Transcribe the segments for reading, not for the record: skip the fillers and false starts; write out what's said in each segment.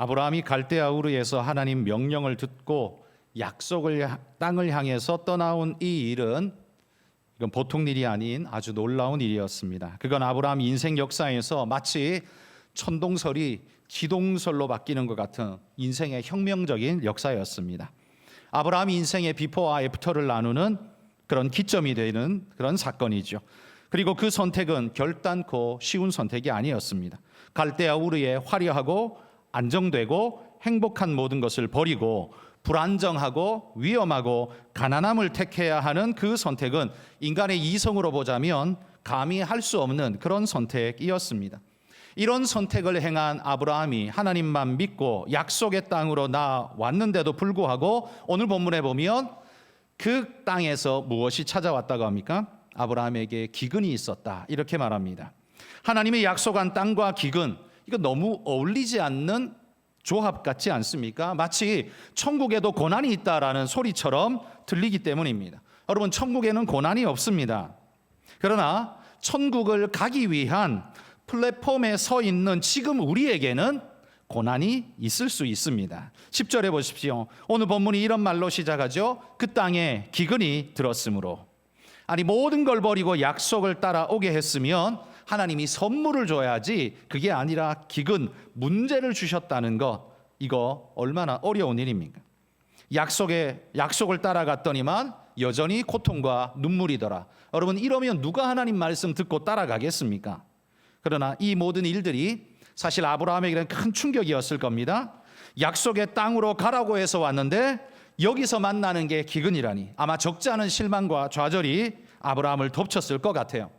아브라함이 갈대아 우르에서 하나님 명령을 듣고 약속을 땅을 향해서 떠나온 이 일은 이건 보통 일이 아닌 아주 놀라운 일이었습니다. 그건 아브라함 인생 역사에서 마치 천동설이 기동설로 바뀌는 것 같은 인생의 혁명적인 역사였습니다. 아브라함 인생의 비포와 애프터를 나누는 그런 기점이 되는 그런 사건이죠. 그리고 그 선택은 결단코 쉬운 선택이 아니었습니다. 갈대아 우르에 화려하고 안정되고 행복한 모든 것을 버리고 불안정하고 위험하고 가난함을 택해야 하는 그 선택은 인간의 이성으로 보자면 감히 할 수 없는 그런 선택이었습니다. 이런 선택을 행한 아브라함이 하나님만 믿고 약속의 땅으로 나왔는데도 불구하고 오늘 본문에 보면 그 땅에서 무엇이 찾아왔다고 합니까? 아브라함에게 기근이 있었다, 이렇게 말합니다. 하나님의 약속한 땅과 기근, 이거 너무 어울리지 않는 조합 같지 않습니까? 마치 천국에도 고난이 있다라는 소리처럼 들리기 때문입니다. 여러분, 천국에는 고난이 없습니다. 그러나 천국을 가기 위한 플랫폼에 서 있는 지금 우리에게는 고난이 있을 수 있습니다. 10절에 보십시오. 오늘 본문이 이런 말로 시작하죠. 그 땅에 기근이 들었으므로. 아니, 모든 걸 버리고 약속을 따라오게 했으면 하나님이 선물을 줘야지, 그게 아니라 기근, 문제를 주셨다는 것, 이거 얼마나 어려운 일입니까? 약속을 따라갔더니만 여전히 고통과 눈물이더라. 여러분, 이러면 누가 하나님 말씀 듣고 따라가겠습니까? 그러나 이 모든 일들이 사실 아브라함에게는 큰 충격이었을 겁니다. 약속의 땅으로 가라고 해서 왔는데 여기서 만나는 게 기근이라니, 아마 적지 않은 실망과 좌절이 아브라함을 덮쳤을 것 같아요.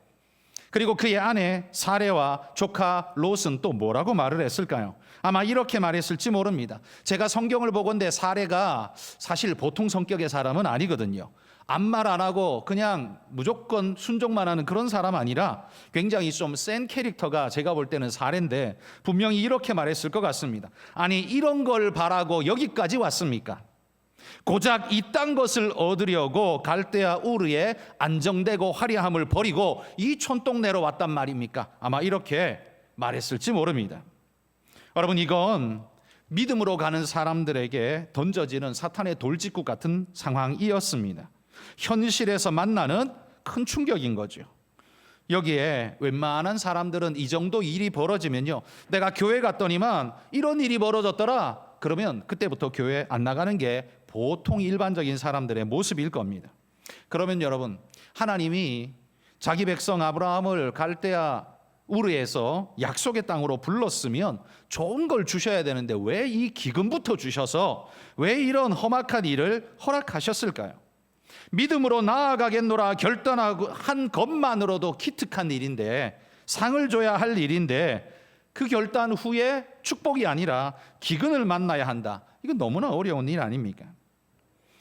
그리고 그의 아내 사레와 조카 롯은 또 뭐라고 말을 했을까요? 아마 이렇게 말했을지 모릅니다. 제가 성경을 보건대 사레가 사실 보통 성격의 사람은 아니거든요. 아무 말 안 하고 그냥 무조건 순종만 하는 그런 사람 아니라 굉장히 좀 센 캐릭터가 제가 볼 때는 사레인데 분명히 이렇게 말했을 것 같습니다. 아니, 이런 걸 바라고 여기까지 왔습니까? 고작 이딴 것을 얻으려고 갈대아 우르의 안정되고 화려함을 버리고 이 촌동네로 왔단 말입니까? 아마 이렇게 말했을지 모릅니다. 여러분, 이건 믿음으로 가는 사람들에게 던져지는 사탄의 돌직구 같은 상황이었습니다. 현실에서 만나는 큰 충격인 거죠. 여기에 웬만한 사람들은 이 정도 일이 벌어지면요, 내가 교회 갔더니만 이런 일이 벌어졌더라, 그러면 그때부터 교회 안 나가는 게 보통 일반적인 사람들의 모습일 겁니다. 그러면 여러분, 하나님이 자기 백성 아브라함을 갈대아 우르에서 약속의 땅으로 불렀으면 좋은 걸 주셔야 되는데 왜 이 기근부터 주셔서 왜 이런 험악한 일을 허락하셨을까요? 믿음으로 나아가겠노라 결단한 것만으로도 기특한 일인데, 상을 줘야 할 일인데 그 결단 후에 축복이 아니라 기근을 만나야 한다. 이건 너무나 어려운 일 아닙니까?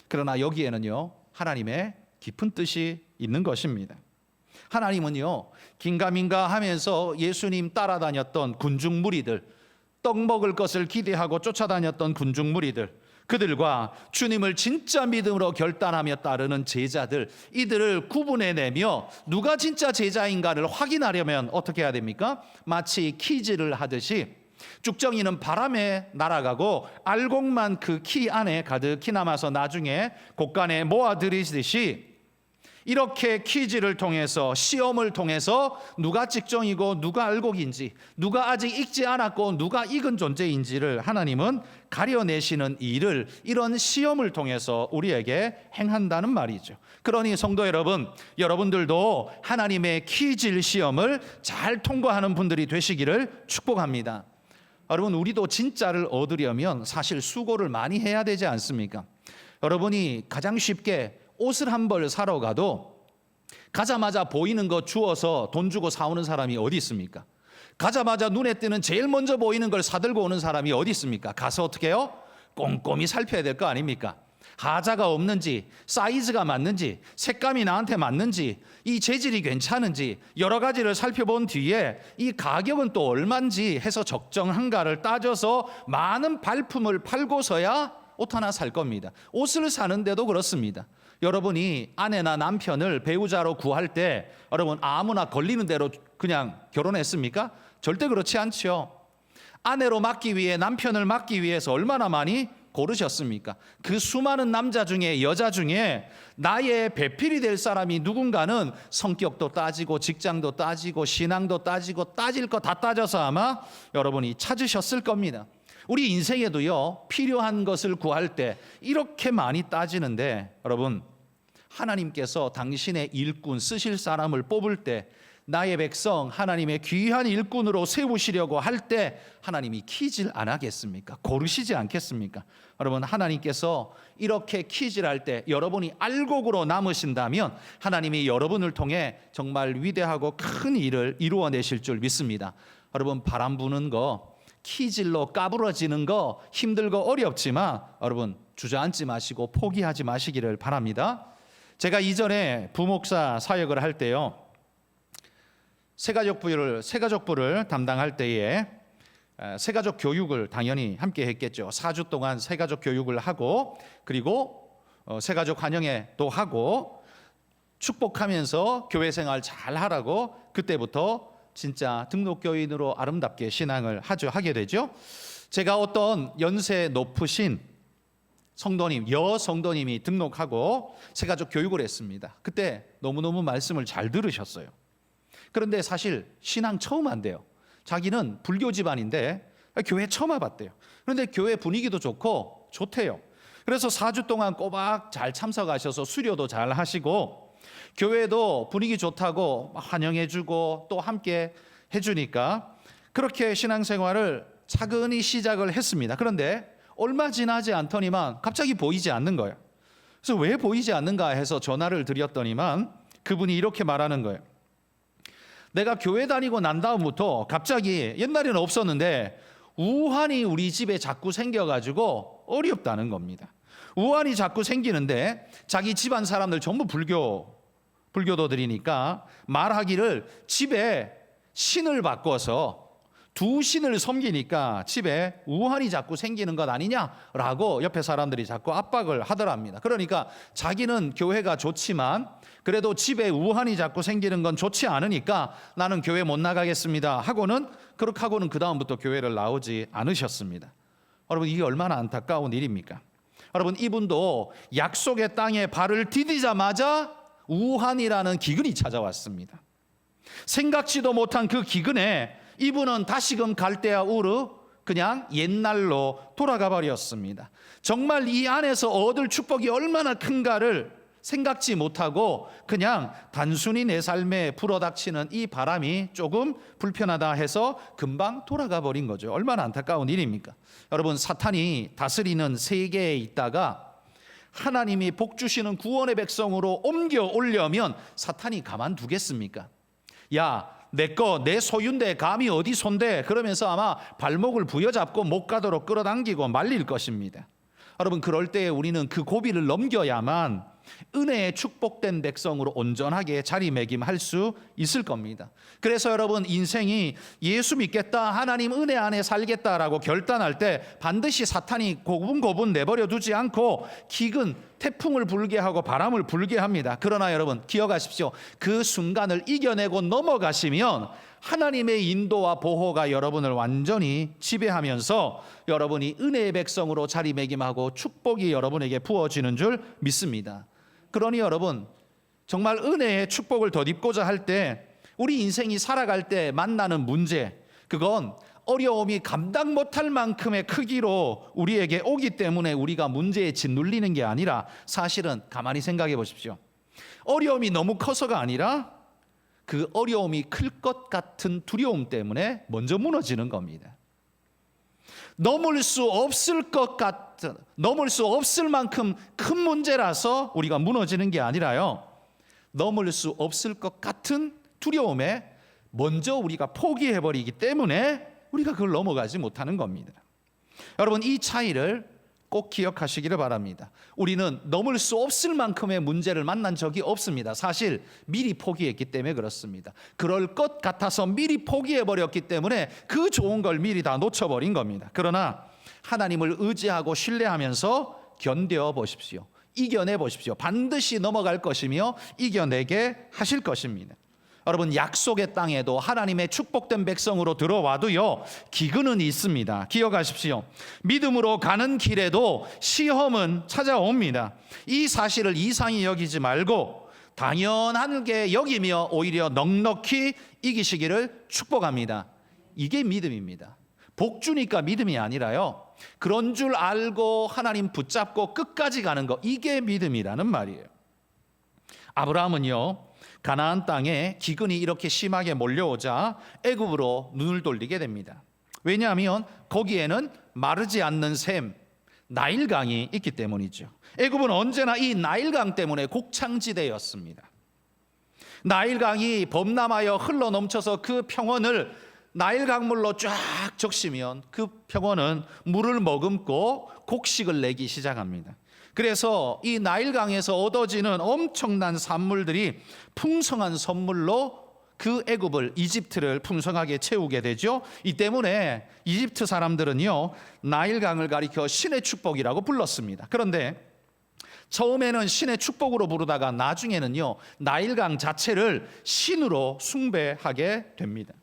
그러나 여기에는요, 하나님의 깊은 뜻이 있는 것입니다. 하나님은요, 긴가민가 하면서 예수님 따라다녔던 군중 무리들, 떡 먹을 것을 기대하고 쫓아다녔던 군중 무리들, 그들과 주님을 진짜 믿음으로 결단하며 따르는 제자들, 이들을 구분해내며 누가 진짜 제자인가를 확인하려면 어떻게 해야 됩니까? 마치 퀴즈를 하듯이 쭉정이는 바람에 날아가고 알곡만 그 키 안에 가득히 남아서 나중에 곳간에 모아들이듯이 이렇게 퀴즈를 통해서, 시험을 통해서 누가 직정이고 누가 알곡인지, 누가 아직 익지 않았고 누가 익은 존재인지를 하나님은 가려내시는 일을 이런 시험을 통해서 우리에게 행한다는 말이죠. 그러니 성도 여러분, 여러분들도 하나님의 퀴즈 시험을 잘 통과하는 분들이 되시기를 축복합니다. 여러분, 우리도 진짜를 얻으려면 사실 수고를 많이 해야 되지 않습니까? 여러분이 가장 쉽게 옷을 한 벌 사러 가도 가자마자 보이는 거 주워서 돈 주고 사오는 사람이 어디 있습니까? 가자마자 눈에 띄는 제일 먼저 보이는 걸 사들고 오는 사람이 어디 있습니까? 가서 어떻게 해요? 꼼꼼히 살펴야 될 거 아닙니까? 하자가 없는지, 사이즈가 맞는지, 색감이 나한테 맞는지, 이 재질이 괜찮은지 여러 가지를 살펴본 뒤에 이 가격은 또 얼마인지 해서 적정한가를 따져서 많은 발품을 팔고서야 옷 하나 살 겁니다. 옷을 사는데도 그렇습니다. 여러분이 아내나 남편을 배우자로 구할 때 여러분 아무나 걸리는 대로 그냥 결혼했습니까? 절대 그렇지 않죠. 아내로 맡기 위해, 남편을 맡기 위해서 얼마나 많이 고르셨습니까? 그 수많은 남자 중에, 여자 중에 나의 배필이 될 사람이 누군가는 성격도 따지고 직장도 따지고 신앙도 따지고 따질 거 다 따져서 아마 여러분이 찾으셨을 겁니다. 우리 인생에도요, 필요한 것을 구할 때 이렇게 많이 따지는데, 여러분, 하나님께서 당신의 일꾼 쓰실 사람을 뽑을 때, 나의 백성 하나님의 귀한 일꾼으로 세우시려고 할 때 하나님이 키질 안 하겠습니까? 고르시지 않겠습니까? 여러분, 하나님께서 이렇게 키질할 때 여러분이 알곡으로 남으신다면 하나님이 여러분을 통해 정말 위대하고 큰 일을 이루어내실 줄 믿습니다. 여러분, 바람 부는 거, 키질로 까부러지는 거 힘들고 어렵지만 여러분, 주저앉지 마시고 포기하지 마시기를 바랍니다. 제가 이전에 부목사 사역을 할 때요, 새가족부를 담당할 때에 새가족 교육을 당연히 함께 했겠죠. 4주 동안 새가족 교육을 하고, 그리고 새가족 환영회도 하고, 축복하면서 교회 생활 잘 하라고 그때부터 진짜 등록교인으로 아름답게 신앙을 하게 되죠. 제가 어떤 연세 높으신 성도님, 여성도님이 등록하고 새가족 교육을 했습니다. 그때 너무너무 말씀을 잘 들으셨어요. 그런데 사실 신앙 처음 한대요. 자기는 불교 집안인데 교회 처음 와봤대요. 그런데 교회 분위기도 좋고 좋대요. 그래서 4주 동안 꼬박 잘 참석하셔서 수료도 잘 하시고, 교회도 분위기 좋다고 환영해주고 또 함께 해주니까 그렇게 신앙생활을 차근히 시작을 했습니다. 그런데 얼마 지나지 않더니만 갑자기 보이지 않는 거예요. 그래서 왜 보이지 않는가 해서 전화를 드렸더니만 그분이 이렇게 말하는 거예요. 내가 교회 다니고 난 다음부터 갑자기, 옛날에는 없었는데 우환이 우리 집에 자꾸 생겨가지고 어렵다는 겁니다. 우환이 자꾸 생기는데 자기 집안 사람들 전부 불교도들이니까 말하기를 집에 신을 바꿔서 두 신을 섬기니까 집에 우환이 자꾸 생기는 것 아니냐라고 옆에 사람들이 자꾸 압박을 하더랍니다. 그러니까 자기는 교회가 좋지만 그래도 집에 우환이 자꾸 생기는 건 좋지 않으니까 나는 교회 못 나가겠습니다 하고는, 그렇게 하고는 그 다음부터 교회를 나오지 않으셨습니다. 여러분, 이게 얼마나 안타까운 일입니까? 여러분, 이분도 약속의 땅에 발을 디디자마자 우환이라는 기근이 찾아왔습니다. 생각지도 못한 그 기근에 이분은 다시금 갈대아 우르 그냥 옛날로 돌아가 버렸습니다. 정말 이 안에서 얻을 축복이 얼마나 큰가를 생각지 못하고 그냥 단순히 내 삶에 불어닥치는 이 바람이 조금 불편하다 해서 금방 돌아가 버린 거죠. 얼마나 안타까운 일입니까? 여러분, 사탄이 다스리는 세계에 있다가 하나님이 복 주시는 구원의 백성으로 옮겨 오려면 사탄이 가만두겠습니까? 야, 내 소유인데 감히 어디 손대? 그러면서 아마 발목을 부여잡고 못 가도록 끌어당기고 말릴 것입니다. 여러분, 그럴 때 우리는 그 고비를 넘겨야만 은혜에 축복된 백성으로 온전하게 자리매김할 수 있을 겁니다. 그래서 여러분, 인생이 예수 믿겠다, 하나님 은혜 안에 살겠다라고 결단할 때 반드시 사탄이 고분고분 내버려 두지 않고 기근, 태풍을 불게 하고 바람을 불게 합니다. 그러나 여러분, 기억하십시오. 그 순간을 이겨내고 넘어가시면 하나님의 인도와 보호가 여러분을 완전히 지배하면서 여러분이 은혜의 백성으로 자리매김하고 축복이 여러분에게 부어지는 줄 믿습니다. 그러니 여러분, 정말 은혜의 축복을 덧입고자 할 때, 우리 인생이 살아갈 때 만나는 문제, 그건 어려움이 감당 못할 만큼의 크기로 우리에게 오기 때문에 우리가 문제에 짓눌리는 게 아니라, 사실은 가만히 생각해 보십시오. 어려움이 너무 커서가 아니라 그 어려움이 클 것 같은 두려움 때문에 먼저 무너지는 겁니다. 넘을 수 없을 것 같은, 넘을 수 없을 만큼 큰 문제라서 우리가 무너지는 게 아니라요, 넘을 수 없을 것 같은 두려움에 먼저 우리가 포기해버리기 때문에 우리가 그걸 넘어가지 못하는 겁니다. 여러분, 이 차이를 꼭 기억하시기를 바랍니다. 우리는 넘을 수 없을 만큼의 문제를 만난 적이 없습니다. 사실 미리 포기했기 때문에 그렇습니다. 그럴 것 같아서 미리 포기해버렸기 때문에 그 좋은 걸 미리 다 놓쳐버린 겁니다. 그러나 하나님을 의지하고 신뢰하면서 견뎌 보십시오. 이겨내 보십시오. 반드시 넘어갈 것이며 이겨내게 하실 것입니다. 여러분, 약속의 땅에도 하나님의 축복된 백성으로 들어와도요, 기근은 있습니다. 기억하십시오. 믿음으로 가는 길에도 시험은 찾아옵니다. 이 사실을 이상히 여기지 말고 당연하게 여기며 오히려 넉넉히 이기시기를 축복합니다. 이게 믿음입니다. 복 주니까 믿음이 아니라요, 그런 줄 알고 하나님 붙잡고 끝까지 가는 거, 이게 믿음이라는 말이에요. 아브라함은요, 가나안 땅에 기근이 이렇게 심하게 몰려오자 애굽으로 눈을 돌리게 됩니다. 왜냐하면 거기에는 마르지 않는 샘, 나일강이 있기 때문이죠. 애굽은 언제나 이 나일강 때문에 곡창지대였습니다. 나일강이 범람하여 흘러 넘쳐서 그 평원을 나일강물로 쫙 적시면 그 평원은 물을 머금고 곡식을 내기 시작합니다. 그래서 이 나일강에서 얻어지는 엄청난 산물들이 풍성한 선물로 그 애굽을, 이집트를 풍성하게 채우게 되죠. 이 때문에 이집트 사람들은요, 나일강을 가리켜 신의 축복이라고 불렀습니다. 그런데 처음에는 신의 축복으로 부르다가 나중에는요, 나일강 자체를 신으로 숭배하게 됩니다.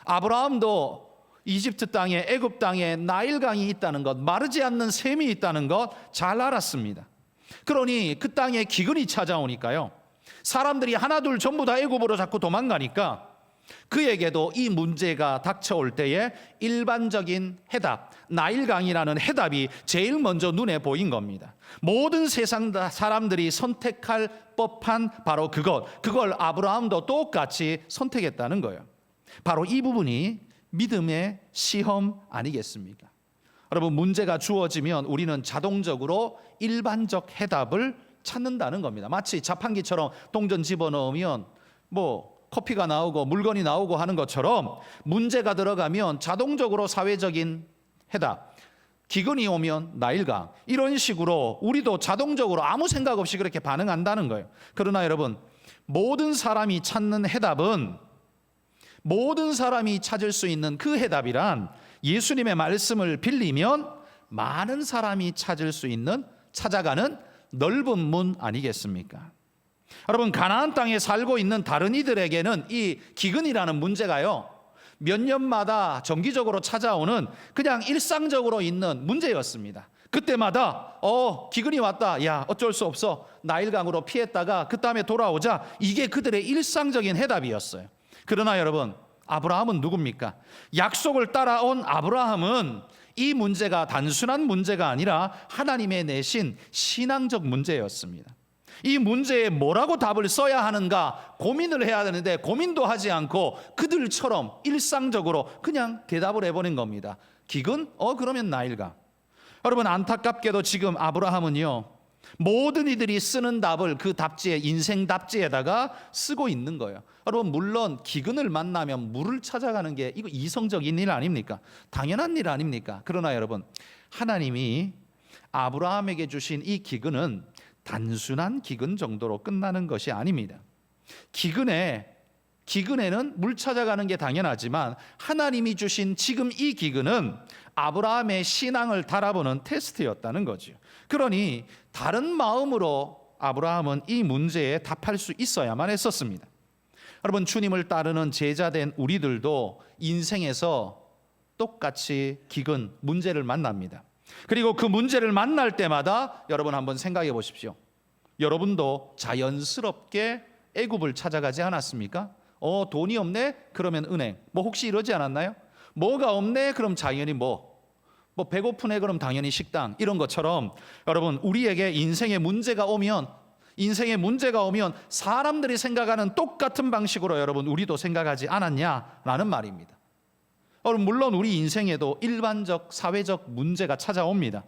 아브라함도 이집트 땅에, 애굽 땅에 나일강이 있다는 것, 마르지 않는 샘이 있다는 것 잘 알았습니다. 그러니 그 땅에 기근이 찾아오니까요, 사람들이 하나둘 전부 다 애굽으로 자꾸 도망가니까 그에게도 이 문제가 닥쳐올 때에 일반적인 해답, 나일강이라는 해답이 제일 먼저 눈에 보인 겁니다. 모든 세상 사람들이 선택할 법한 바로 그걸 아브라함도 똑같이 선택했다는 거예요. 바로 이 부분이 믿음의 시험 아니겠습니까? 여러분, 문제가 주어지면 우리는 자동적으로 일반적 해답을 찾는다는 겁니다. 마치 자판기처럼 동전 집어넣으면 커피가 나오고 물건이 나오고 하는 것처럼 문제가 들어가면 자동적으로 사회적인 해답, 기근이 오면 나일강, 이런 식으로 우리도 자동적으로 아무 생각 없이 그렇게 반응한다는 거예요. 그러나 여러분, 모든 사람이 찾는 해답은, 모든 사람이 찾을 수 있는 그 해답이란 예수님의 말씀을 빌리면 많은 사람이 찾을 수 있는, 찾아가는 넓은 문 아니겠습니까? 여러분, 가나안 땅에 살고 있는 다른 이들에게는 이 기근이라는 문제가요, 몇 년마다 정기적으로 찾아오는 그냥 일상적으로 있는 문제였습니다. 그때마다 기근이 왔다, 야 어쩔 수 없어, 나일강으로 피했다가 그 다음에 돌아오자, 이게 그들의 일상적인 해답이었어요. 그러나 여러분, 아브라함은 누굽니까? 약속을 따라온 아브라함은 이 문제가 단순한 문제가 아니라 하나님의 내신 신앙적 문제였습니다. 이 문제에 뭐라고 답을 써야 하는가 고민을 해야 되는데 고민도 하지 않고 그들처럼 일상적으로 그냥 대답을 해버린 겁니다. 기근? 그러면 나일강. 여러분, 안타깝게도 지금 아브라함은요, 모든 이들이 쓰는 답을 그 답지에, 인생 답지에다가 쓰고 있는 거예요. 여러분, 물론 기근을 만나면 물을 찾아가는 게 이거 이성적인 일 아닙니까? 당연한 일 아닙니까? 그러나 여러분, 하나님이 아브라함에게 주신 이 기근은 단순한 기근 정도로 끝나는 것이 아닙니다. 기근에는 물 찾아가는 게 당연하지만 하나님이 주신 지금 이 기근은 아브라함의 신앙을 달아보는 테스트였다는 거죠. 그러니 다른 마음으로 아브라함은 이 문제에 답할 수 있어야만 했었습니다. 여러분, 주님을 따르는 제자된 우리들도 인생에서 똑같이 기근, 문제를 만납니다. 그리고 그 문제를 만날 때마다 여러분 한번 생각해 보십시오. 여러분도 자연스럽게 애굽을 찾아가지 않았습니까? 돈이 없네? 그러면 은행. 혹시 이러지 않았나요? 뭐가 없네? 그럼 당연히 배고프네? 그럼 당연히 식당. 이런 것처럼 여러분, 우리에게 인생의 문제가 오면 사람들이 생각하는 똑같은 방식으로 여러분 우리도 생각하지 않았냐라는 말입니다. 여러분, 물론 우리 인생에도 일반적 사회적 문제가 찾아옵니다.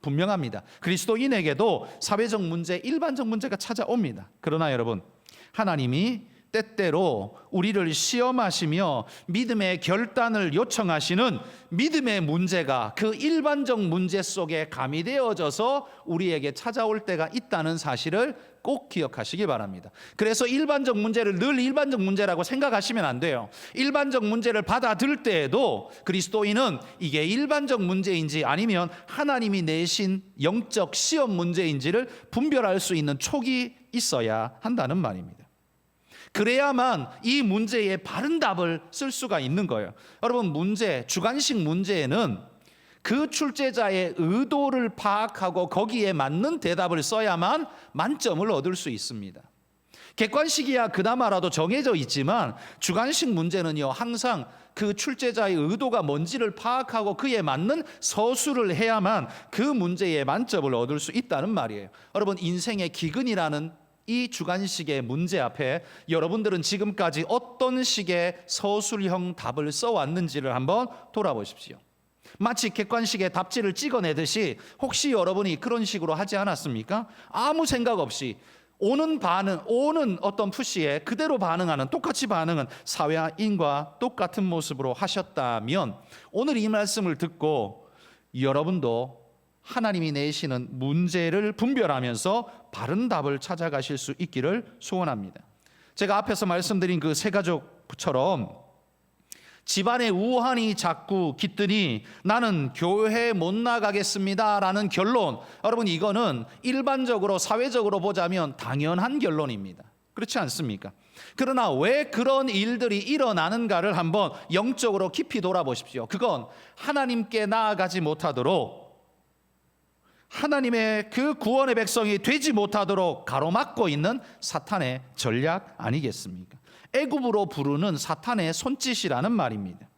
분명합니다. 그리스도인에게도 사회적 문제, 일반적 문제가 찾아옵니다. 그러나 여러분, 하나님이 때때로 우리를 시험하시며 믿음의 결단을 요청하시는 믿음의 문제가 그 일반적 문제 속에 가미되어져서 우리에게 찾아올 때가 있다는 사실을 꼭 기억하시기 바랍니다. 그래서 일반적 문제를 늘 일반적 문제라고 생각하시면 안 돼요. 일반적 문제를 받아들일 때에도 그리스도인은 이게 일반적 문제인지 아니면 하나님이 내신 영적 시험 문제인지를 분별할 수 있는 촉이 있어야 한다는 말입니다. 그래야만 이 문제에 바른 답을 쓸 수가 있는 거예요. 여러분, 주관식 문제에는 그 출제자의 의도를 파악하고 거기에 맞는 대답을 써야만 만점을 얻을 수 있습니다. 객관식이야 그나마라도 정해져 있지만 주관식 문제는요, 항상 그 출제자의 의도가 뭔지를 파악하고 그에 맞는 서술을 해야만 그 문제에 만점을 얻을 수 있다는 말이에요. 여러분, 인생의 기근이라는 이 주관식의 문제 앞에 여러분들은 지금까지 어떤 식의 서술형 답을 써왔는지를 한번 돌아보십시오. 마치 객관식의 답지를 찍어내듯이 혹시 여러분이 그런 식으로 하지 않았습니까? 아무 생각 없이 오는 어떤 푸시에 그대로 반응하는, 똑같이 반응은 사회인과 똑같은 모습으로 하셨다면 오늘 이 말씀을 듣고 여러분도 하나님이 내시는 문제를 분별하면서 바른 답을 찾아가실 수 있기를 소원합니다. 제가 앞에서 말씀드린 그 세 가족처럼 집안에 우환이 자꾸 깃드니 나는 교회 못 나가겠습니다 라는 결론, 여러분 이거는 일반적으로 사회적으로 보자면 당연한 결론입니다. 그렇지 않습니까? 그러나 왜 그런 일들이 일어나는가를 한번 영적으로 깊이 돌아보십시오. 그건 하나님께 나아가지 못하도록, 하나님의 그 구원의 백성이 되지 못하도록 가로막고 있는 사탄의 전략 아니겠습니까? 애굽으로 부르는 사탄의 손짓이라는 말입니다.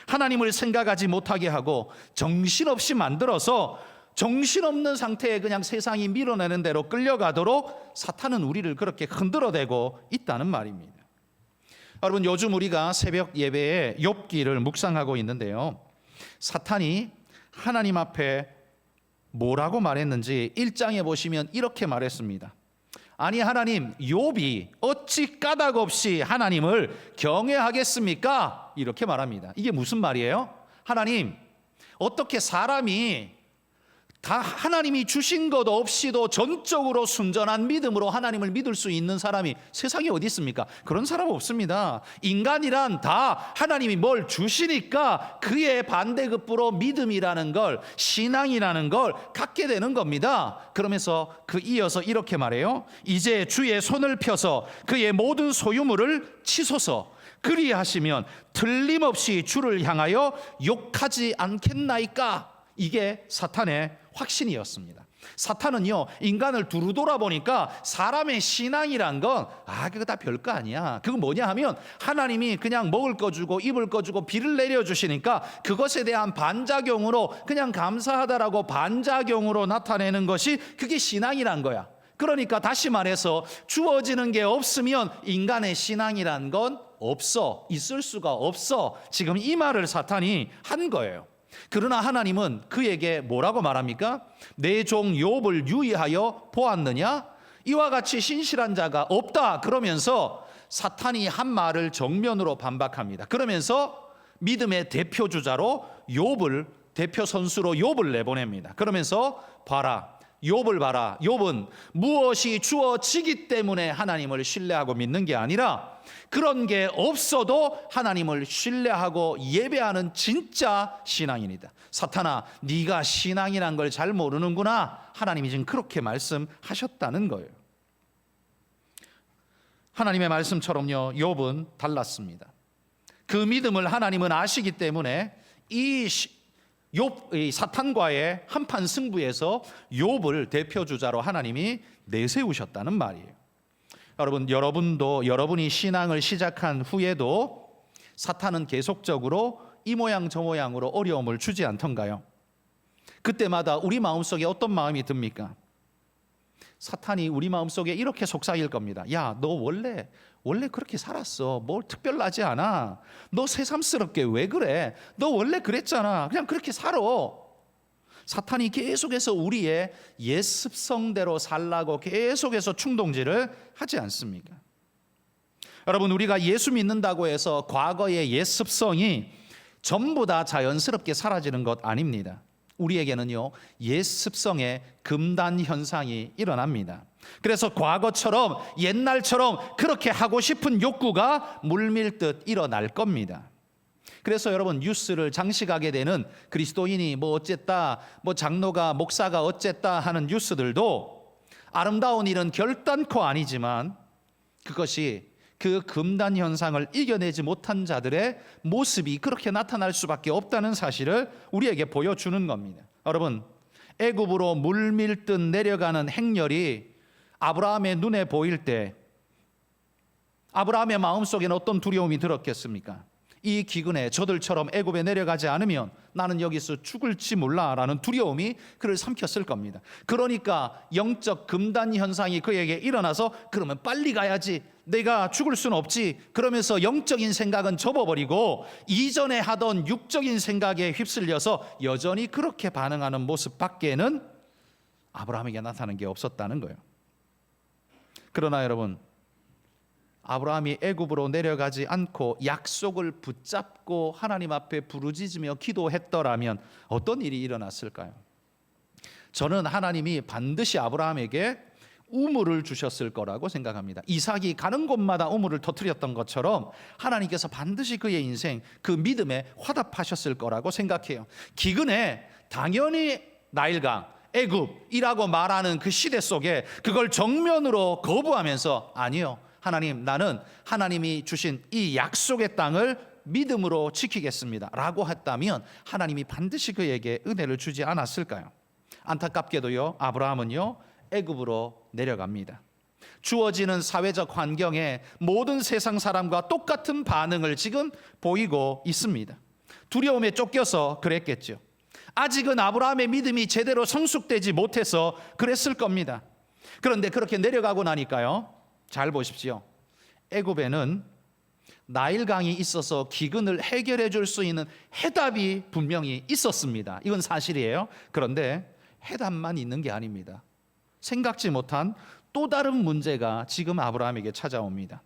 하나님을 생각하지 못하게 하고 정신없이 만들어서 정신없는 상태에 그냥 세상이 밀어내는 대로 끌려가도록 사탄은 우리를 그렇게 흔들어대고 있다는 말입니다. 여러분, 요즘 우리가 새벽 예배에 욥기를 묵상하고 있는데요, 사탄이 하나님 앞에 뭐라고 말했는지 1장에 보시면 이렇게 말했습니다. 아니 하나님, 욥이 어찌 까닭 없이 하나님을 경외하겠습니까? 이렇게 말합니다. 이게 무슨 말이에요? 하나님, 어떻게 사람이 다 하나님이 주신 것 없이도 전적으로 순전한 믿음으로 하나님을 믿을 수 있는 사람이 세상에 어디 있습니까? 그런 사람 없습니다. 인간이란 다 하나님이 뭘 주시니까 그의 반대급부로 믿음이라는 걸, 신앙이라는 걸 갖게 되는 겁니다. 그러면서 이어서 이렇게 말해요. 이제 주의 손을 펴서 그의 모든 소유물을 치소서. 그리하시면 틀림없이 주를 향하여 욕하지 않겠나이까? 이게 사탄의 확신이었습니다. 사탄은요, 인간을 두루 돌아보니까 사람의 신앙이란 건 그거 다 별거 아니야. 그거 뭐냐 하면 하나님이 그냥 먹을 거 주고 입을 거 주고 비를 내려주시니까 그것에 대한 반작용으로 그냥 감사하다라고 반작용으로 나타내는 것이 그게 신앙이란 거야. 그러니까 다시 말해서 주어지는 게 없으면 인간의 신앙이란 건 없어. 있을 수가 없어. 지금 이 말을 사탄이 한 거예요. 그러나 하나님은 그에게 뭐라고 말합니까? 내 종 욥을 유의하여 보았느냐? 이와 같이 신실한 자가 없다. 그러면서 사탄이 한 말을 정면으로 반박합니다. 그러면서 믿음의 대표 주자로 대표 선수로 욥을 내보냅니다. 그러면서 욥을 봐라. 욥은 무엇이 주어지기 때문에 하나님을 신뢰하고 믿는 게 아니라 그런 게 없어도 하나님을 신뢰하고 예배하는 진짜 신앙인이다. 사탄아, 네가 신앙이란 걸 잘 모르는구나. 하나님이 지금 그렇게 말씀하셨다는 거예요. 하나님의 말씀처럼요, 욥은 달랐습니다. 그 믿음을 하나님은 아시기 때문에 이 사탄과의 한판 승부에서 욥을 대표 주자로 하나님이 내세우셨다는 말이에요. 여러분도 여러분이 신앙을 시작한 후에도 사탄은 계속적으로 이 모양 저 모양으로 어려움을 주지 않던가요? 그때마다 우리 마음속에 어떤 마음이 듭니까? 사탄이 우리 마음속에 이렇게 속삭일 겁니다. 야, 너 원래 그렇게 살았어. 뭘 특별하지 않아. 너 새삼스럽게 왜 그래? 너 원래 그랬잖아. 그냥 그렇게 살아. 사탄이 계속해서 우리의 옛 습성대로 살라고 계속해서 충동질을 하지 않습니까? 여러분, 우리가 예수 믿는다고 해서 과거의 옛 습성이 전부 다 자연스럽게 사라지는 것 아닙니다. 우리에게는요, 옛 습성의 금단 현상이 일어납니다. 그래서 과거처럼 옛날처럼 그렇게 하고 싶은 욕구가 물밀듯 일어날 겁니다. 그래서 여러분, 뉴스를 장식하게 되는 그리스도인이 뭐 어쨌다, 뭐 장로가 목사가 어쨌다 하는 뉴스들도 아름다운 일은 결단코 아니지만 그것이 그 금단 현상을 이겨내지 못한 자들의 모습이 그렇게 나타날 수밖에 없다는 사실을 우리에게 보여주는 겁니다. 여러분, 애굽으로 물밀듯 내려가는 행렬이 아브라함의 눈에 보일 때 아브라함의 마음속에는 어떤 두려움이 들었겠습니까? 이 기근에 저들처럼 애굽에 내려가지 않으면 나는 여기서 죽을지 몰라라는 두려움이 그를 삼켰을 겁니다. 그러니까 영적 금단 현상이 그에게 일어나서 그러면 빨리 가야지, 내가 죽을 수는 없지, 그러면서 영적인 생각은 접어버리고 이전에 하던 육적인 생각에 휩쓸려서 여전히 그렇게 반응하는 모습밖에는 아브라함에게 나타나는 게 없었다는 거예요. 그러나 여러분, 아브라함이 애굽으로 내려가지 않고 약속을 붙잡고 하나님 앞에 부르짖으며 기도했더라면 어떤 일이 일어났을까요? 저는 하나님이 반드시 아브라함에게 우물을 주셨을 거라고 생각합니다. 이삭이 가는 곳마다 우물을 터뜨렸던 것처럼 하나님께서 반드시 그의 인생, 그 믿음에 화답하셨을 거라고 생각해요. 기근에 당연히 나일강, 애굽이라고 말하는 그 시대 속에 그걸 정면으로 거부하면서 아니요, 하나님, 나는 하나님이 주신 이 약속의 땅을 믿음으로 지키겠습니다 라고 했다면 하나님이 반드시 그에게 은혜를 주지 않았을까요? 안타깝게도요, 아브라함은요 애굽으로 내려갑니다. 주어지는 사회적 환경에 모든 세상 사람과 똑같은 반응을 지금 보이고 있습니다. 두려움에 쫓겨서 그랬겠죠. 아직은 아브라함의 믿음이 제대로 성숙되지 못해서 그랬을 겁니다. 그런데 그렇게 내려가고 나니까요, 잘 보십시오. 애굽에는 나일강이 있어서 기근을 해결해 줄 수 있는 해답이 분명히 있었습니다. 이건 사실이에요. 그런데 해답만 있는 게 아닙니다. 생각지 못한 또 다른 문제가 지금 아브라함에게 찾아옵니다.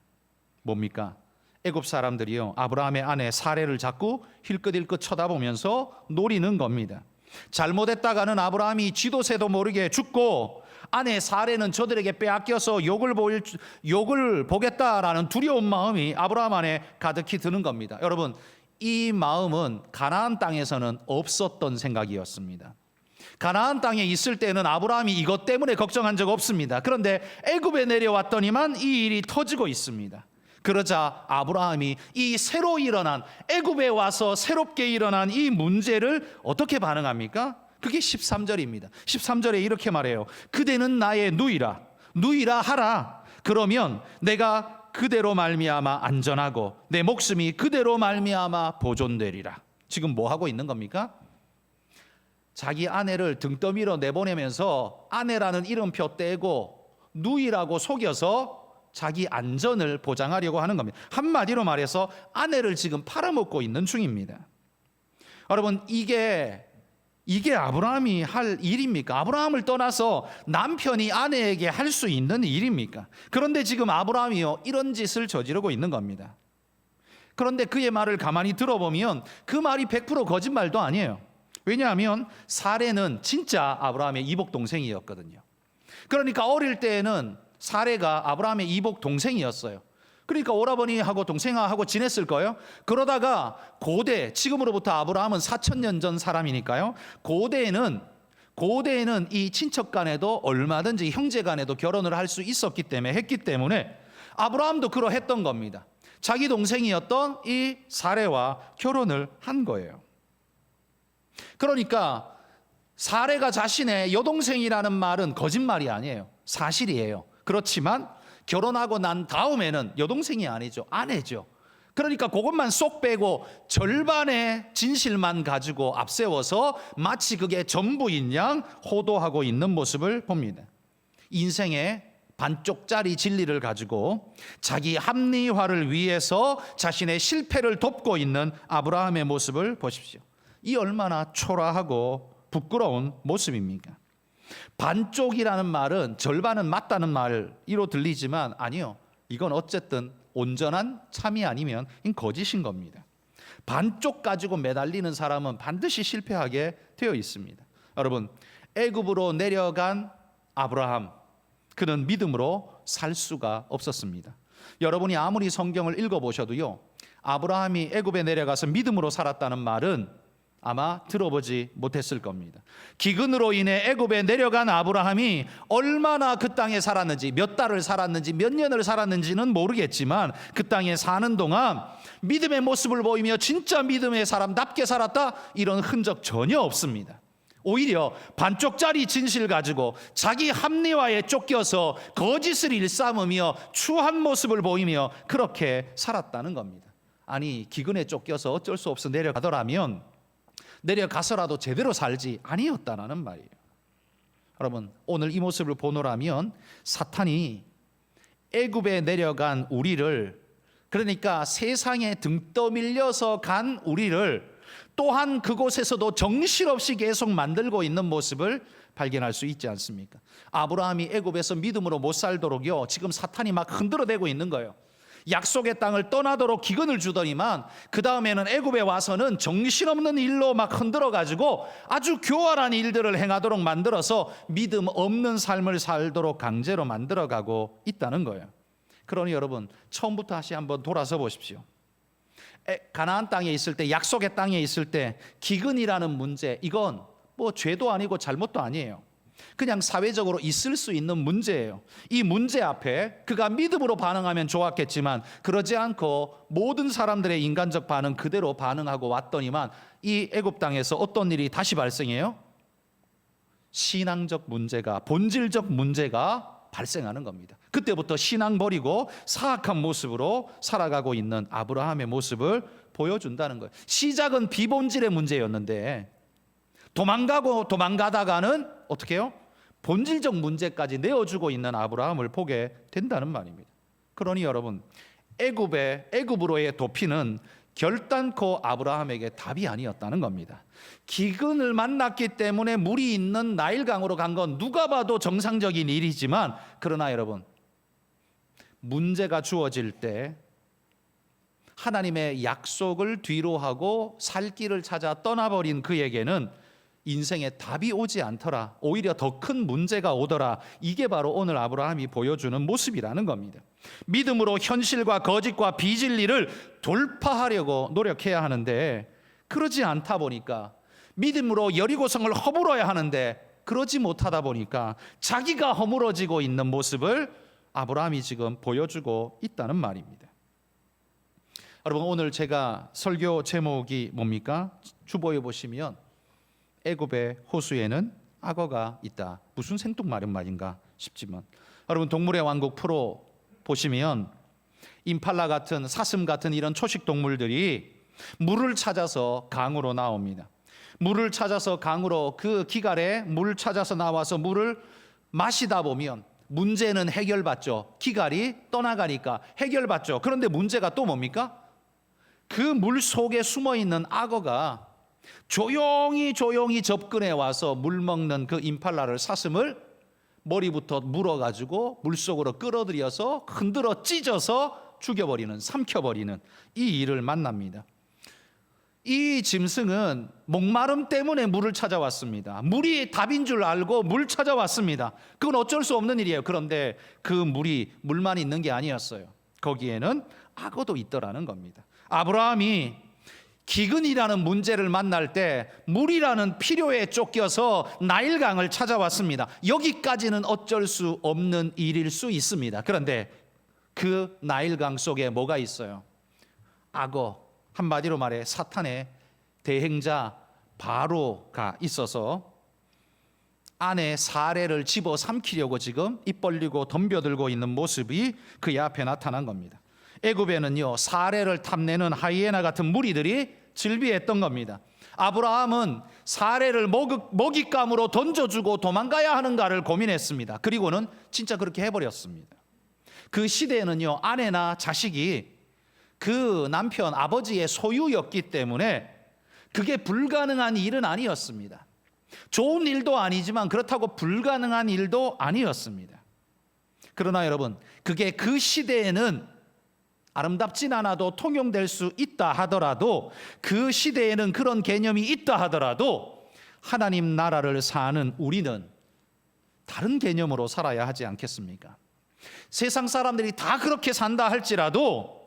뭡니까? 애굽 사람들이요, 아브라함의 아내 사레를 자꾸 힐끗힐끗 쳐다보면서 노리는 겁니다. 잘못했다가는 아브라함이 쥐도새도 모르게 죽고 아내 사레는 저들에게 빼앗겨서 욕을 보겠다라는 두려운 마음이 아브라함 안에 가득히 드는 겁니다. 여러분, 이 마음은 가나안 땅에서는 없었던 생각이었습니다. 가나안 땅에 있을 때는 아브라함이 이것 때문에 걱정한 적 없습니다. 그런데 애굽에 내려왔더니만 이 일이 터지고 있습니다. 그러자 아브라함이 이 새로 일어난, 애굽에 와서 새롭게 일어난 이 문제를 어떻게 반응합니까? 그게 13절입니다. 13절에 이렇게 말해요. 그대는 나의 누이라 하라. 그러면 내가 그대로 말미암아 안전하고 내 목숨이 그대로 말미암아 보존되리라. 지금 뭐 하고 있는 겁니까? 자기 아내를 등떠미로 내보내면서 아내라는 이름표 떼고 누이라고 속여서 자기 안전을 보장하려고 하는 겁니다. 한마디로 말해서 아내를 지금 팔아먹고 있는 중입니다. 여러분, 이게 아브라함이 할 일입니까? 아브라함을 떠나서 남편이 아내에게 할 수 있는 일입니까? 그런데 지금 아브라함이요, 이런 짓을 저지르고 있는 겁니다. 그런데 그의 말을 가만히 들어보면 그 말이 100% 거짓말도 아니에요. 왜냐하면 사레는 진짜 아브라함의 이복 동생이었거든요. 그러니까 어릴 때에는 사레가 아브라함의 이복 동생이었어요. 그러니까 오라버니하고 동생하고 지냈을 거예요. 그러다가 고대, 지금으로부터 아브라함은 4,000년 전 사람이니까요. 고대에는 이 친척 간에도 얼마든지 형제 간에도 결혼을 할 수 했기 때문에 아브라함도 그러했던 겁니다. 자기 동생이었던 이 사레와 결혼을 한 거예요. 그러니까 사레가 자신의 여동생이라는 말은 거짓말이 아니에요. 사실이에요. 그렇지만 결혼하고 난 다음에는 여동생이 아니죠. 아내죠. 그러니까 그것만 쏙 빼고 절반의 진실만 가지고 앞세워서 마치 그게 전부인 양 호도하고 있는 모습을 봅니다. 인생의 반쪽짜리 진리를 가지고 자기 합리화를 위해서 자신의 실패를 덮고 있는 아브라함의 모습을 보십시오. 이 얼마나 초라하고 부끄러운 모습입니까? 반쪽이라는 말은 절반은 맞다는 말로 들리지만 아니요, 이건 어쨌든 온전한 참이 아니면 이건 거짓인 겁니다. 반쪽 가지고 매달리는 사람은 반드시 실패하게 되어 있습니다. 여러분, 애굽으로 내려간 아브라함, 그는 믿음으로 살 수가 없었습니다. 여러분이 아무리 성경을 읽어보셔도요, 아브라함이 애굽에 내려가서 믿음으로 살았다는 말은 아마 들어보지 못했을 겁니다. 기근으로 인해 애굽에 내려간 아브라함이 얼마나 그 땅에 살았는지, 몇 달을 살았는지, 몇 년을 살았는지는 모르겠지만 그 땅에 사는 동안 믿음의 모습을 보이며 진짜 믿음의 사람답게 살았다, 이런 흔적 전혀 없습니다. 오히려 반쪽짜리 진실 가지고 자기 합리화에 쫓겨서 거짓을 일삼으며 추한 모습을 보이며 그렇게 살았다는 겁니다. 아니, 기근에 쫓겨서 어쩔 수 없어 내려가더라면 내려가서라도 제대로 살지 아니었다라는 말이에요. 여러분, 오늘 이 모습을 보노라면 사탄이 애굽에 내려간 우리를, 그러니까 세상에 등 떠밀려서 간 우리를 또한 그곳에서도 정신없이 계속 만들고 있는 모습을 발견할 수 있지 않습니까? 아브라함이 애굽에서 믿음으로 못 살도록요, 지금 사탄이 막 흔들어대고 있는 거예요. 약속의 땅을 떠나도록 기근을 주더니만 그 다음에는 애굽에 와서는 정신없는 일로 막 흔들어가지고 아주 교활한 일들을 행하도록 만들어서 믿음 없는 삶을 살도록 강제로 만들어가고 있다는 거예요. 그러니 여러분, 처음부터 다시 한번 돌아서 보십시오. 가나안 땅에 있을 때, 약속의 땅에 있을 때 기근이라는 문제, 이건 뭐 죄도 아니고 잘못도 아니에요. 그냥 사회적으로 있을 수 있는 문제예요. 이 문제 앞에 그가 믿음으로 반응하면 좋았겠지만 그러지 않고 모든 사람들의 인간적 반응 그대로 반응하고 왔더니만 이 애굽 땅에서 어떤 일이 다시 발생해요? 신앙적 문제가, 본질적 문제가 발생하는 겁니다. 그때부터 신앙 버리고 사악한 모습으로 살아가고 있는 아브라함의 모습을 보여준다는 거예요. 시작은 비본질의 문제였는데 도망가다가는 어떻게 해요? 본질적 문제까지 내어주고 있는 아브라함을 보게 된다는 말입니다. 그러니 여러분, 애굽으로의 도피는 결단코 아브라함에게 답이 아니었다는 겁니다. 기근을 만났기 때문에 물이 있는 나일강으로 간 건 누가 봐도 정상적인 일이지만, 그러나 여러분, 문제가 주어질 때 하나님의 약속을 뒤로 하고 살 길을 찾아 떠나버린 그에게는 인생에 답이 오지 않더라, 오히려 더 큰 문제가 오더라. 이게 바로 오늘 아브라함이 보여주는 모습이라는 겁니다. 믿음으로 현실과 거짓과 비진리를 돌파하려고 노력해야 하는데 그러지 않다 보니까, 믿음으로 여리고성을 허물어야 하는데 그러지 못하다 보니까 자기가 허물어지고 있는 모습을 아브라함이 지금 보여주고 있다는 말입니다. 여러분, 오늘 제가 설교 제목이 뭡니까? 주보에 보시면 애굽의 호수에는 악어가 있다. 무슨 생뚱마른 말인가 싶지만, 여러분, 동물의 왕국 프로 보시면 임팔라 같은, 사슴 같은 이런 초식 동물들이 물을 찾아서 강으로 나옵니다. 물을 찾아서 강으로, 그 기갈에 물 찾아서 나와서 물을 마시다 보면 문제는 해결받죠. 기갈이 떠나가니까 해결받죠. 그런데 문제가 또 뭡니까? 그 물 속에 숨어있는 악어가 조용히 접근해 와서 물 먹는 그 임팔라를, 사슴을 머리부터 물어가지고 물속으로 끌어들여서 흔들어 찢어서 죽여버리는, 삼켜버리는 이 일을 만납니다. 이 짐승은 목마름 때문에 물을 찾아왔습니다. 물이 답인 줄 알고 물 찾아왔습니다. 그건 어쩔 수 없는 일이에요. 그런데 그 물만 있는 게 아니었어요. 거기에는 악어도 있더라는 겁니다. 아브라함이 기근이라는 문제를 만날 때 물이라는 필요에 쫓겨서 나일강을 찾아왔습니다. 여기까지는 어쩔 수 없는 일일 수 있습니다. 그런데 그 나일강 속에 뭐가 있어요? 악어, 한마디로 말해 사탄의 대행자 바로가 있어서 안에 사례를 집어 삼키려고 지금 입 벌리고 덤벼들고 있는 모습이 그의 앞에 나타난 겁니다. 애굽에는요, 사례를 탐내는 하이에나 같은 무리들이 즐비했던 겁니다. 아브라함은 사례를 먹잇감으로 던져주고 도망가야 하는가를 고민했습니다. 그리고는 진짜 그렇게 해버렸습니다. 그 시대에는요, 아내나 자식이 그 남편, 아버지의 소유였기 때문에 그게 불가능한 일은 아니었습니다. 좋은 일도 아니지만 그렇다고 불가능한 일도 아니었습니다. 그러나 여러분, 그게 그 시대에는 아름답진 않아도 통용될 수 있다 하더라도, 그 시대에는 그런 개념이 있다 하더라도 하나님 나라를 사는 우리는 다른 개념으로 살아야 하지 않겠습니까? 세상 사람들이 다 그렇게 산다 할지라도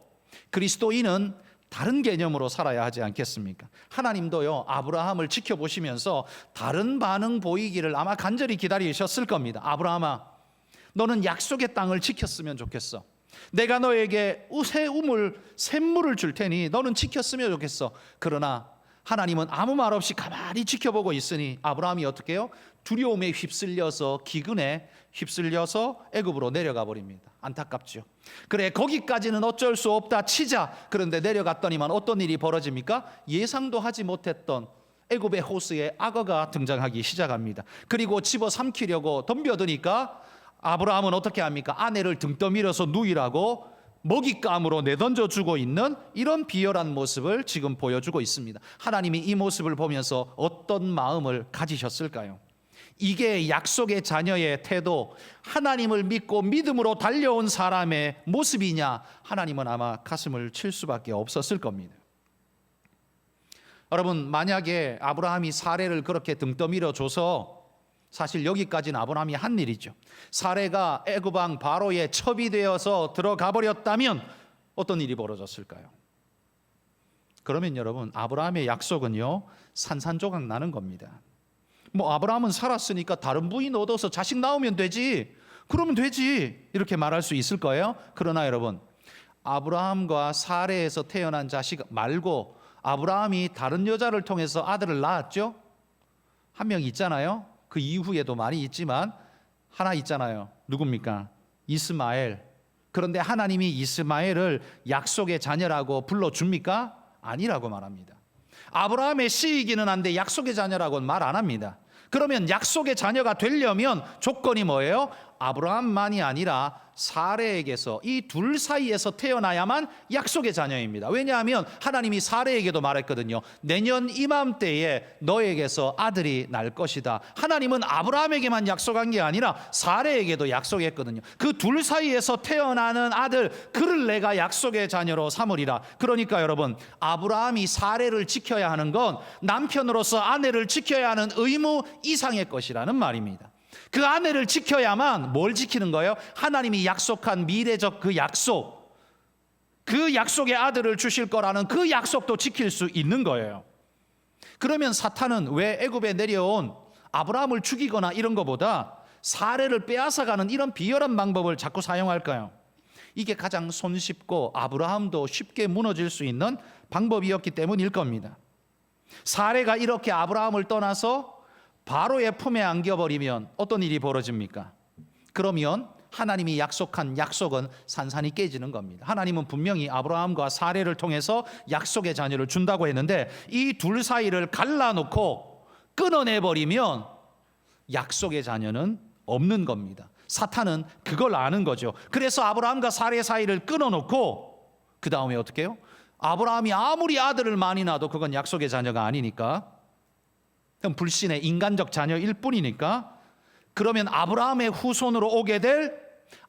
그리스도인은 다른 개념으로 살아야 하지 않겠습니까? 하나님도요, 아브라함을 지켜보시면서 다른 반응 보이기를 아마 간절히 기다리셨을 겁니다. 아브라함아, 너는 약속의 땅을 지켰으면 좋겠어. 내가 너에게 새 우물, 샘물을 줄 테니 너는 지켰으면 좋겠어. 그러나 하나님은 아무 말 없이 가만히 지켜보고 있으니 아브라함이 어떻게 해요? 두려움에 휩쓸려서, 기근에 휩쓸려서 애굽으로 내려가 버립니다. 안타깝죠. 그래, 거기까지는 어쩔 수 없다 치자. 그런데 내려갔더니만 어떤 일이 벌어집니까? 예상도 하지 못했던 애굽의 호수에 악어가 등장하기 시작합니다. 그리고 집어삼키려고 덤벼드니까 아브라함은 어떻게 합니까? 아내를 등 떠밀어서 누이라고 먹잇감으로 내던져 주고 있는 이런 비열한 모습을 지금 보여주고 있습니다. 하나님이 이 모습을 보면서 어떤 마음을 가지셨을까요? 이게 약속의 자녀의 태도, 하나님을 믿고 믿음으로 달려온 사람의 모습이냐? 하나님은 아마 가슴을 칠 수밖에 없었을 겁니다. 여러분, 만약에 아브라함이 사레를 그렇게 등 떠밀어 줘서, 사실 여기까지는 아브라함이 한 일이죠. 사레가 애굽 왕 바로의 첩이 되어서 들어가 버렸다면 어떤 일이 벌어졌을까요? 그러면 여러분, 아브라함의 약속은요, 산산조각 나는 겁니다. 뭐 아브라함은 살았으니까 다른 부인 얻어서 자식 나오면 되지, 그러면 되지, 이렇게 말할 수 있을 거예요. 그러나 여러분, 아브라함과 사레에서 태어난 자식 말고 아브라함이 다른 여자를 통해서 아들을 낳았죠. 한 명 있잖아요. 그 이후에도 많이 있지만 하나 있잖아요. 누굽니까? 이스마엘. 그런데 하나님이 이스마엘을 약속의 자녀라고 불러줍니까? 아니라고 말합니다. 아브라함의 씨이기는 한데 약속의 자녀라고는 말 안 합니다. 그러면 약속의 자녀가 되려면 조건이 뭐예요? 아브라함만이 아니라 사레에게서, 이 둘 사이에서 태어나야만 약속의 자녀입니다. 왜냐하면 하나님이 사레에게도 말했거든요. 내년 이맘때에 너에게서 아들이 날 것이다. 하나님은 아브라함에게만 약속한 게 아니라 사레에게도 약속했거든요. 그 둘 사이에서 태어나는 아들, 그를 내가 약속의 자녀로 삼으리라. 그러니까 여러분, 아브라함이 사레를 지켜야 하는 건 남편으로서 아내를 지켜야 하는 의무 이상의 것이라는 말입니다. 그 아내를 지켜야만 뭘 지키는 거예요? 하나님이 약속한 미래적 그 약속, 그 약속의 아들을 주실 거라는 그 약속도 지킬 수 있는 거예요. 그러면 사탄은 왜 애굽에 내려온 아브라함을 죽이거나 이런 것보다 사례를 빼앗아가는 이런 비열한 방법을 자꾸 사용할까요? 이게 가장 손쉽고 아브라함도 쉽게 무너질 수 있는 방법이었기 때문일 겁니다. 사례가 이렇게 아브라함을 떠나서 바로의 품에 안겨버리면 어떤 일이 벌어집니까? 그러면 하나님이 약속한 약속은 산산이 깨지는 겁니다. 하나님은 분명히 아브라함과 사례를 통해서 약속의 자녀를 준다고 했는데 이 둘 사이를 갈라놓고 끊어내버리면 약속의 자녀는 없는 겁니다. 사탄은 그걸 아는 거죠. 그래서 아브라함과 사례 사이를 끊어놓고 그 다음에 어떻게 해요? 아브라함이 아무리 아들을 많이 낳아도 그건 약속의 자녀가 아니니까, 그럼 불신의 인간적 자녀일 뿐이니까, 그러면 아브라함의 후손으로 오게 될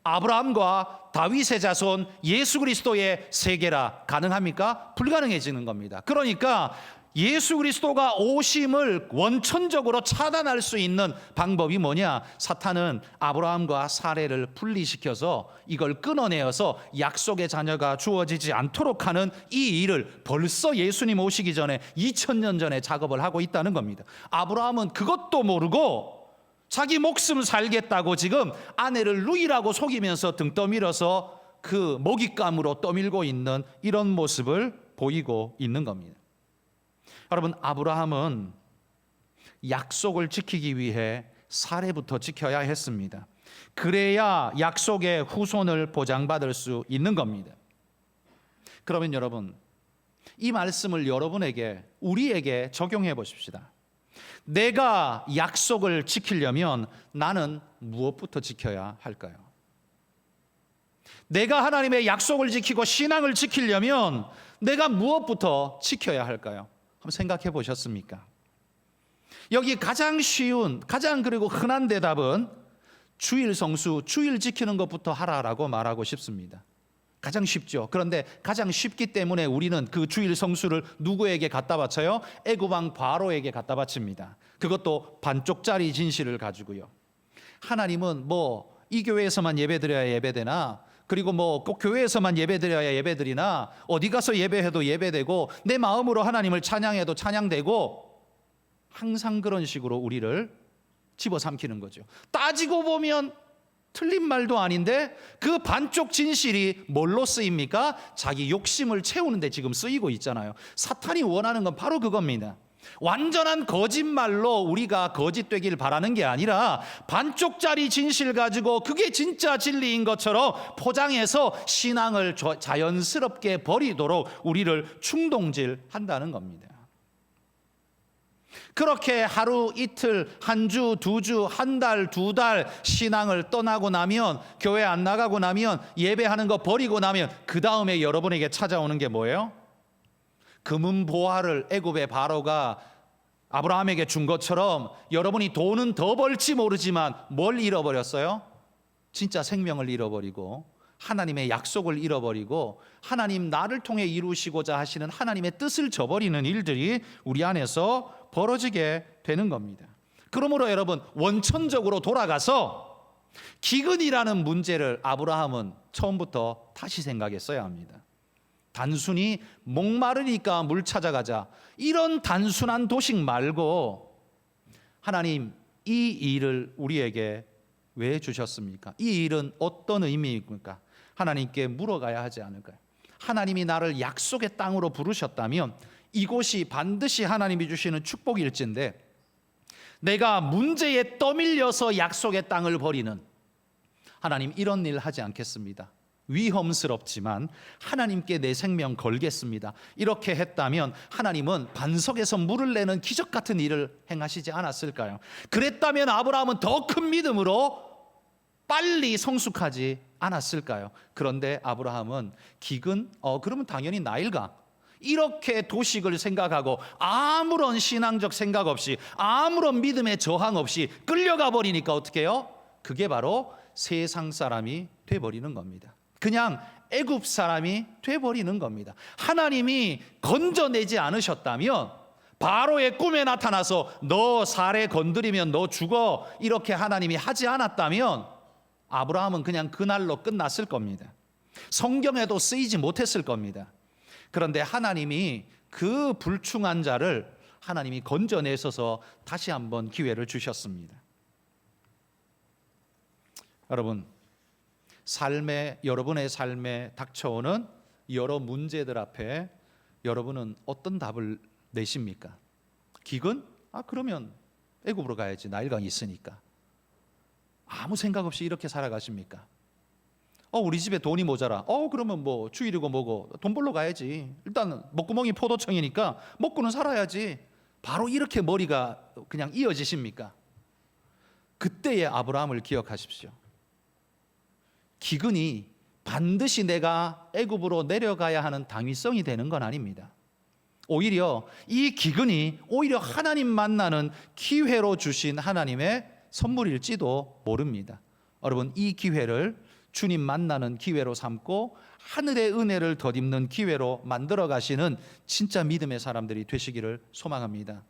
아브라함과 다윗의 자손 예수 그리스도의 세계라 가능합니까? 불가능해지는 겁니다. 그러니까 예수 그리스도가 오심을 원천적으로 차단할 수 있는 방법이 뭐냐? 사탄은 아브라함과 사례를 분리시켜서 이걸 끊어내어서 약속의 자녀가 주어지지 않도록 하는 이 일을 벌써 예수님 오시기 전에 2000년 전에 작업을 하고 있다는 겁니다. 아브라함은 그것도 모르고 자기 목숨 살겠다고 지금 아내를 누이라고 속이면서 등 떠밀어서 그 먹잇감으로 떠밀고 있는 이런 모습을 보이고 있는 겁니다. 여러분, 아브라함은 약속을 지키기 위해 사례부터 지켜야 했습니다. 그래야 약속의 후손을 보장받을 수 있는 겁니다. 그러면 여러분, 이 말씀을 여러분에게, 우리에게 적용해 보십시다. 내가 약속을 지키려면 나는 무엇부터 지켜야 할까요? 내가 하나님의 약속을 지키고 신앙을 지키려면 내가 무엇부터 지켜야 할까요? 한번 생각해 보셨습니까? 여기 가장 쉬운, 가장 그리고 흔한 대답은 주일 성수, 주일 지키는 것부터 하라라고 말하고 싶습니다. 가장 쉽죠. 그런데 가장 쉽기 때문에 우리는 그 주일 성수를 누구에게 갖다 바쳐요? 애굽 왕 바로에게 갖다 바칩니다. 그것도 반쪽짜리 진실을 가지고요. 하나님은 뭐 이 교회에서만 예배드려야 예배되나, 그리고 뭐 꼭 교회에서만 예배드려야 예배드리나 어디 가서 예배해도 예배되고 내 마음으로 하나님을 찬양해도 찬양되고 항상 그런 식으로 우리를 집어삼키는 거죠. 따지고 보면 틀린 말도 아닌데 그 반쪽 진실이 뭘로 쓰입니까? 자기 욕심을 채우는데 지금 쓰이고 있잖아요. 사탄이 원하는 건 바로 그겁니다. 완전한 거짓말로 우리가 거짓되길 바라는 게 아니라 반쪽짜리 진실 가지고 그게 진짜 진리인 것처럼 포장해서 신앙을 자연스럽게 버리도록 우리를 충동질한다는 겁니다. 그렇게 하루 이틀, 한 주, 두 주, 한 달, 두 달 신앙을 떠나고 나면, 교회 안 나가고 나면, 예배하는 거 버리고 나면 그 다음에 여러분에게 찾아오는 게 뭐예요? 금은 보화를 애굽의 바로가 아브라함에게 준 것처럼 여러분이 돈은 더 벌지 모르지만 뭘 잃어버렸어요? 진짜 생명을 잃어버리고 하나님의 약속을 잃어버리고 하나님 나를 통해 이루시고자 하시는 하나님의 뜻을 저버리는 일들이 우리 안에서 벌어지게 되는 겁니다. 그러므로 여러분, 원천적으로 돌아가서 기근이라는 문제를 아브라함은 처음부터 다시 생각했어야 합니다. 단순히 목마르니까 물 찾아가자, 이런 단순한 도식 말고 하나님, 이 일을 우리에게 왜 주셨습니까? 이 일은 어떤 의미입니까? 하나님께 물어가야 하지 않을까요? 하나님이 나를 약속의 땅으로 부르셨다면 이곳이 반드시 하나님이 주시는 축복일진데 내가 문제에 떠밀려서 약속의 땅을 버리는, 하나님 이런 일 하지 않겠습니다. 위험스럽지만 하나님께 내 생명 걸겠습니다. 이렇게 했다면 하나님은 반석에서 물을 내는 기적 같은 일을 행하시지 않았을까요? 그랬다면 아브라함은 더 큰 믿음으로 빨리 성숙하지 않았을까요? 그런데 아브라함은 기근? 그러면 당연히 나일강, 이렇게 도식을 생각하고 아무런 신앙적 생각 없이 아무런 믿음의 저항 없이 끌려가 버리니까 어떻게 해요? 그게 바로 세상 사람이 돼버리는 겁니다. 그냥 애굽 사람이 돼버리는 겁니다. 하나님이 건져내지 않으셨다면, 바로의 꿈에 나타나서 너 사례 건드리면 너 죽어, 이렇게 하나님이 하지 않았다면 아브라함은 그냥 그날로 끝났을 겁니다. 성경에도 쓰이지 못했을 겁니다. 그런데 하나님이 그 불충한 자를 하나님이 건져내셔서 다시 한번 기회를 주셨습니다. 여러분, 여러분의 삶에 닥쳐오는 여러 문제들 앞에 여러분은 어떤 답을 내십니까? 기근? 그러면 애굽으로 가야지, 나일강이 있으니까. 아무 생각 없이 이렇게 살아가십니까? 우리 집에 돈이 모자라. 그러면 뭐 주일이고 뭐고 돈 벌러 가야지. 일단 목구멍이 포도청이니까 먹고는 살아야지. 바로 이렇게 머리가 그냥 이어지십니까? 그때의 아브라함을 기억하십시오. 기근이 반드시 내가 애굽으로 내려가야 하는 당위성이 되는 건 아닙니다. 오히려 이 기근이 오히려 하나님 만나는 기회로 주신 하나님의 선물일지도 모릅니다. 여러분, 이 기회를 주님 만나는 기회로 삼고 하늘의 은혜를 덧입는 기회로 만들어 가시는 진짜 믿음의 사람들이 되시기를 소망합니다.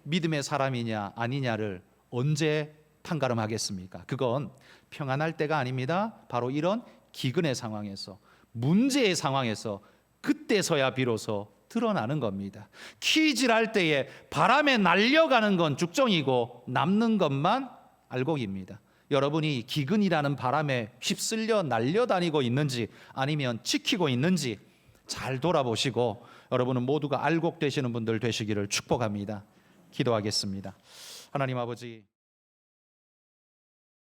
믿음의 사람이냐 아니냐를 언제 판가름하겠습니까? 그건 평안할 때가 아닙니다. 바로 이런 기근의 상황에서, 문제의 상황에서, 그때서야 비로소 드러나는 겁니다. 키질할 때에 바람에 날려가는 건 죽정이고 남는 것만 알곡입니다. 여러분이 기근이라는 바람에 휩쓸려 날려다니고 있는지 아니면 지키고 있는지 잘 돌아보시고 여러분은 모두가 알곡 되시는 분들 되시기를 축복합니다. 기도하겠습니다. 하나님 아버지,